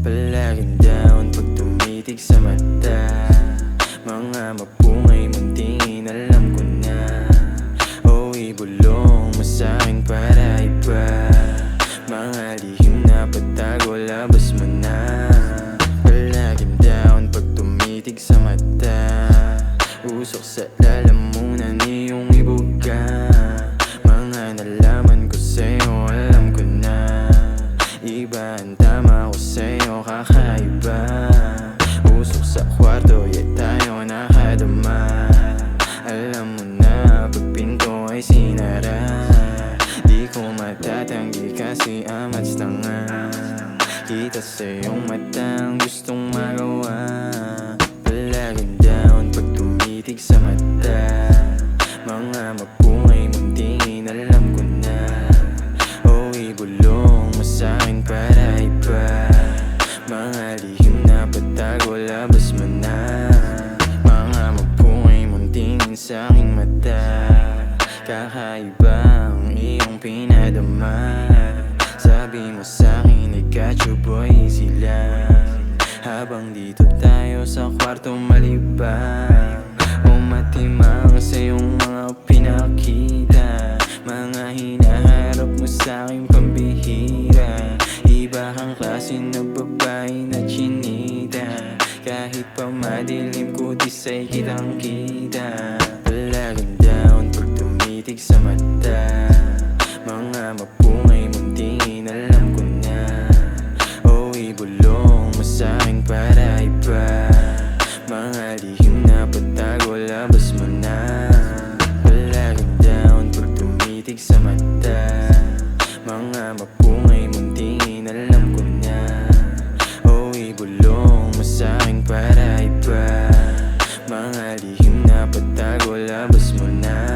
Palaging down pag tumitig sa mata. Mga mapungay muntingin alam ko na. O ibulong mo sa'kin para iba. Mga lihim na patago labas mo na. Palaging down pag tumitig sa mata. Usok sa lalamunan iyong ibuga. Mga nalaman ko sa'yo alam ko na. Iba ang tama ko sa'yo kakaiba. Usok sa kwarto tayo nakadama. Alam mo na pag pinto ay sinara. Di ko matatanggi kasi amats tanga. Kita sa iyong mata ang gustong magawa. Palaging down pag tumitig sa mata. Mga mapungay muntingin alam ko na. O ibulong mo sa'kin para iba. Mga lihim na patago labas mo na. Mga mapungay muntingin sa'king mata. Kakaiba ang iyong pinadama. Sabi mo sa'kin I got you boy, easy lang. Habang dito tayo sa kwarto malibang. Umatimang sa iyong mga pinakita. Mga hinaharap mo sa'king pambihira. Iba kang klase na babae na chinita. Kahit pa madilim ko di sa'y kitang kita. Palaging down pag tumitig sa mata. Mga mapungay muntingin alam ko na. O ibulong mo sa'kin para iba. Mga lihim na patago labas mo na. Palaging down pag tumitig sa mata. Mga mapungay muntingin alam ko na. O ibulong mo sa'kin para iba. Mga lihim na patago labas mo na.